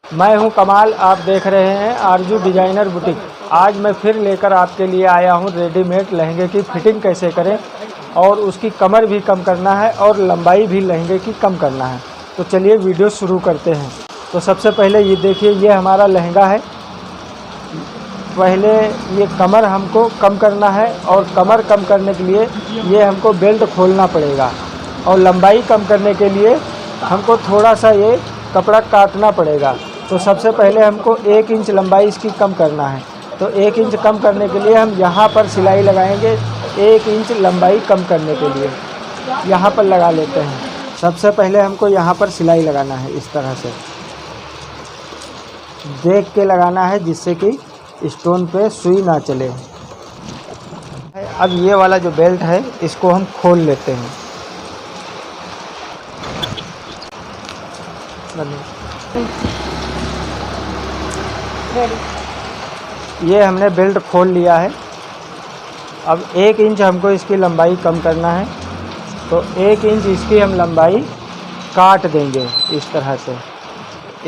मैं हूं कमाल, आप देख रहे हैं आरजू डिजाइनर बुटीक। आज मैं फिर लेकर आपके लिए आया हूं रेडीमेड लहंगे की फिटिंग कैसे करें और उसकी कमर भी कम करना है और लंबाई भी लहंगे की कम करना है। तो चलिए वीडियो शुरू करते हैं। तो सबसे पहले ये देखिए, ये हमारा लहंगा है। पहले ये कमर हमको कम करना है और कमर कम करने के लिए ये हमको बेल्ट खोलना पड़ेगा और लंबाई कम करने के लिए हमको थोड़ा सा ये कपड़ा काटना पड़ेगा। तो सबसे पहले हमको 1 इंच लंबाई इसकी कम करना है। तो 1 इंच कम करने के लिए हम यहाँ पर सिलाई लगाएंगे। 1 इंच लंबाई कम करने के लिए यहाँ पर लगा लेते हैं। सबसे पहले हमको यहाँ पर सिलाई लगाना है, इस तरह से देख के लगाना है जिससे कि स्टोन पे सुई ना चले। अब ये वाला जो बेल्ट है इसको हम खोल लेते हैं। ये हमने बेल्ट खोल लिया है। अब 1 इंच हमको इसकी लंबाई कम करना है। तो 1 इंच इसकी हम लंबाई काट देंगे इस तरह से।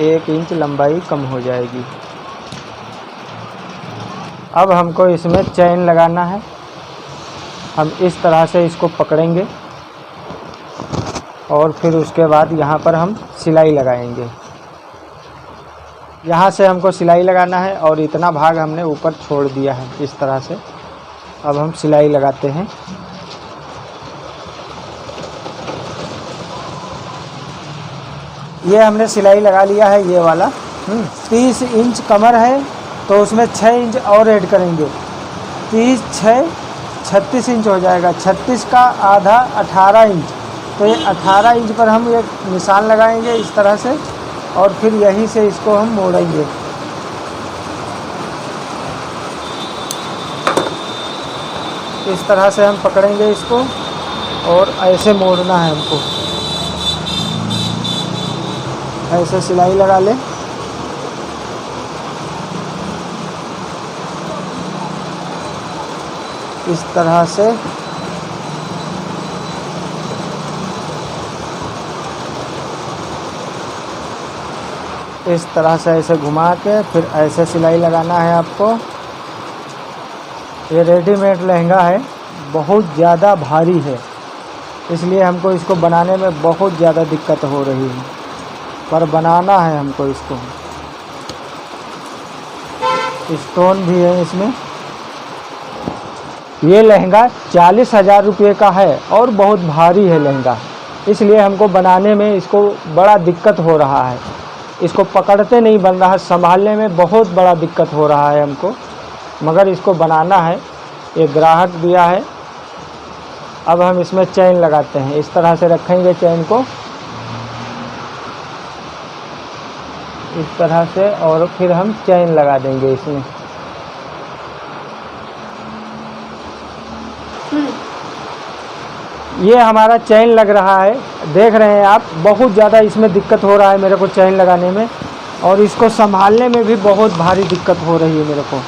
1 इंच लंबाई कम हो जाएगी। अब हमको इसमें चैन लगाना है। हम इस तरह से इसको पकड़ेंगे और फिर उसके बाद यहाँ पर हम सिलाई लगाएंगे। यहाँ से हमको सिलाई लगाना है और इतना भाग हमने ऊपर छोड़ दिया है इस तरह से। अब हम सिलाई लगाते हैं। ये हमने सिलाई लगा लिया है ये वाला। 30 इंच कमर है तो उसमें 6 इंच और ऐड करेंगे। 30 6 36 इंच हो जाएगा। 36 का आधा 18 इंच। तो ये 18 इंच पर हम एक निशान लगाएंगे इस तरह से और फिर यहीं से इसको हम मोड़ेंगे। इस तरह से हम पकड़ेंगे इसको और ऐसे मोड़ना है हमको। ऐसे सिलाई लगा लें। इस तरह से ऐसे घुमा के फिर ऐसे सिलाई लगाना है आपको। ये रेडीमेड लहंगा है, बहुत ज़्यादा भारी है, इसलिए हमको इसको बनाने में बहुत ज़्यादा दिक्कत हो रही है, पर बनाना है हमको इसको। स्टोन भी है इसमें। ये लहंगा 40,000 रुपये का है और बहुत भारी है लहंगा, इसलिए हमको बनाने में इसको बड़ा दिक्कत हो रहा है। इसको पकड़ते नहीं बन रहा, संभालने में बहुत बड़ा दिक्कत हो रहा है हमको, मगर इसको बनाना है। ये ग्राहक दिया है। अब हम इसमें चैन लगाते हैं। इस तरह से रखेंगे चैन को इस तरह से और फिर हम चैन लगा देंगे इसमें। ये हमारा चैन लग रहा है, देख रहे हैं आप। बहुत ज़्यादा इसमें दिक्कत हो रहा है मेरे को चैन लगाने में, और इसको संभालने में भी बहुत भारी दिक्कत हो रही है मेरे को,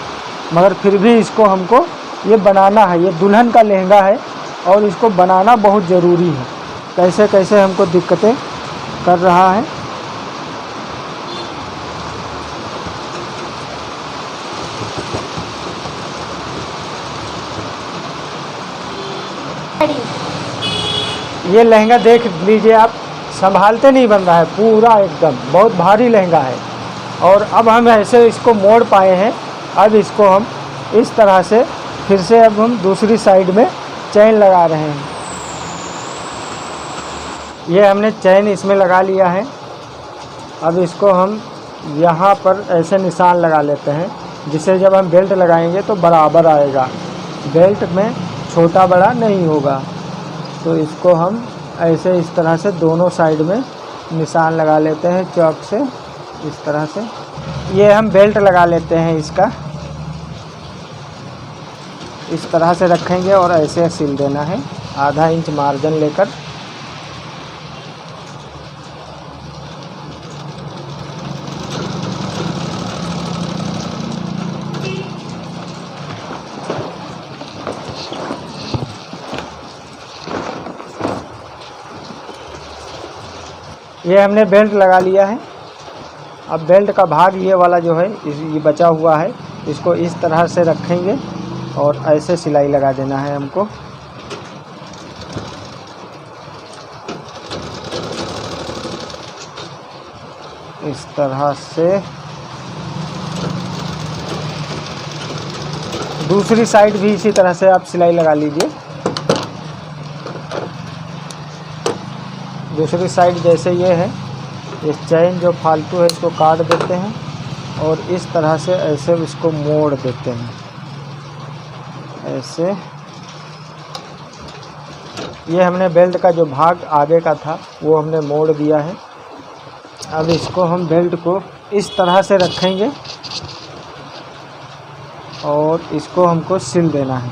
मगर फिर भी इसको हमको ये बनाना है। ये दुल्हन का लहंगा है और इसको बनाना बहुत ज़रूरी है। कैसे कैसे हमको दिक्कतें कर रहा है। ये लहंगा देख लीजिए आप, संभालते नहीं बन रहा है पूरा एकदम, बहुत भारी लहंगा है। और अब हम ऐसे इसको मोड़ पाए हैं। अब इसको हम इस तरह से फिर से अब हम दूसरी साइड में चैन लगा रहे हैं। ये हमने चैन इसमें लगा लिया है। अब इसको हम यहाँ पर ऐसे निशान लगा लेते हैं, जिससे जब हम बेल्ट लगाएंगे तो बराबर आएगा, बेल्ट में छोटा बड़ा नहीं होगा। तो इसको हम ऐसे इस तरह से दोनों साइड में निशान लगा लेते हैं चौक से, इस तरह से। ये हम बेल्ट लगा लेते हैं इसका, इस तरह से रखेंगे और ऐसे सिल देना है, आधा इंच मार्जिन लेकर। ये हमने बेल्ट लगा लिया है। अब बेल्ट का भाग ये वाला जो है ये बचा हुआ है, इसको इस तरह से रखेंगे और ऐसे सिलाई लगा देना है हमको। इस तरह से दूसरी साइड भी इसी तरह से आप सिलाई लगा लीजिए। दूसरी साइड जैसे ये है, ये चैन जो फालतू है इसको काट देते हैं और इस तरह से ऐसे इसको मोड़ देते हैं। ऐसे ये हमने बेल्ट का जो भाग आगे का था वो हमने मोड़ दिया है। अब इसको हम बेल्ट को इस तरह से रखेंगे और इसको हमको सिल देना है।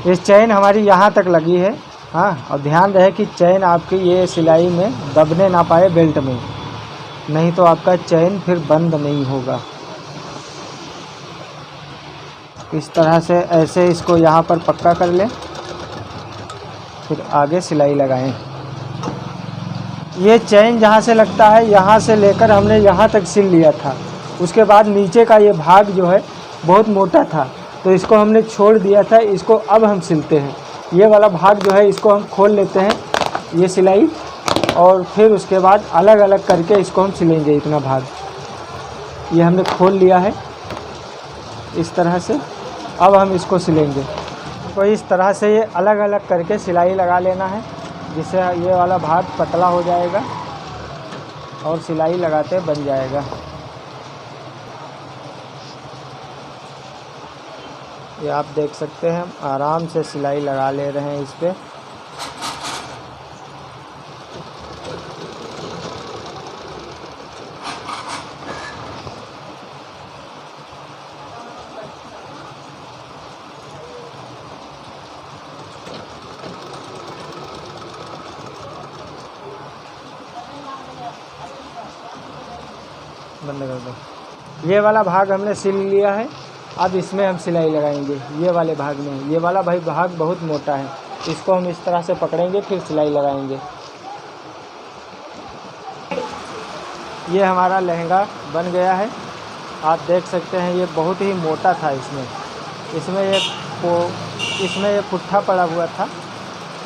ये चैन हमारी यहाँ तक लगी है, हाँ, और ध्यान रहे कि चैन आपकी ये सिलाई में दबने ना पाए बेल्ट में, नहीं तो आपका चैन फिर बंद नहीं होगा। इस तरह से ऐसे इसको यहाँ पर पक्का कर लें, फिर आगे सिलाई लगाएं। ये चैन जहाँ से लगता है यहाँ से लेकर हमने यहाँ तक सिल लिया था। उसके बाद नीचे का ये भाग जो है बहुत मोटा था तो इसको हमने छोड़ दिया था, इसको अब हम सिलते हैं। ये वाला भाग जो है इसको हम खोल लेते हैं, ये सिलाई, और फिर उसके बाद अलग अलग करके इसको हम सिलेंगे। इतना भाग ये हमने खोल लिया है इस तरह से। अब हम इसको सिलेंगे। तो इस तरह से ये अलग अलग करके सिलाई लगा लेना है, जिससे ये वाला भाग पतला हो जाएगा और सिलाई लगाते बन जाएगा। ये आप देख सकते हैं, हम आराम से सिलाई लगा ले रहे हैं इस पे। बंद कर दो। ये वाला भाग हमने सिल लिया है। अब इसमें हम सिलाई लगाएंगे, ये वाले भाग में। ये वाला भाग बहुत मोटा है, इसको हम इस तरह से पकड़ेंगे फिर सिलाई लगाएंगे। ये हमारा लहंगा बन गया है, आप देख सकते हैं। ये बहुत ही मोटा था, इसमें ये पुट्ठा पड़ा हुआ था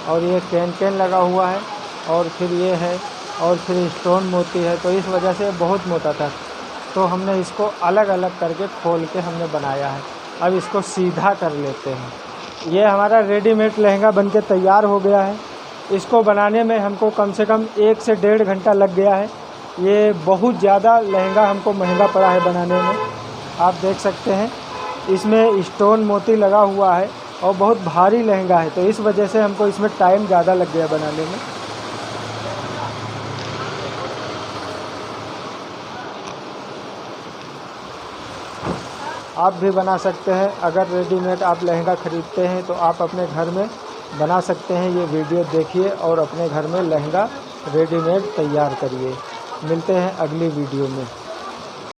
और ये कैन लगा हुआ है और फिर ये है और फिर स्टोन मोती है, तो इस वजह से बहुत मोटा था। तो हमने इसको अलग अलग करके खोल के हमने बनाया है। अब इसको सीधा कर लेते हैं। ये हमारा रेडीमेड लहंगा बनके तैयार हो गया है। इसको बनाने में हमको कम से कम 1 से 1.5 घंटा लग गया है। ये बहुत ज़्यादा लहंगा हमको महंगा पड़ा है बनाने में। आप देख सकते हैं इसमें स्टोन मोती लगा हुआ है और बहुत भारी लहंगा है, तो इस वजह से हमको इसमें टाइम ज़्यादा लग गया बनाने में। आप भी बना सकते हैं। अगर रेडीमेड आप लहंगा ख़रीदते हैं तो आप अपने घर में बना सकते हैं। ये वीडियो देखिए और अपने घर में लहंगा रेडीमेड तैयार करिए। मिलते हैं अगली वीडियो में।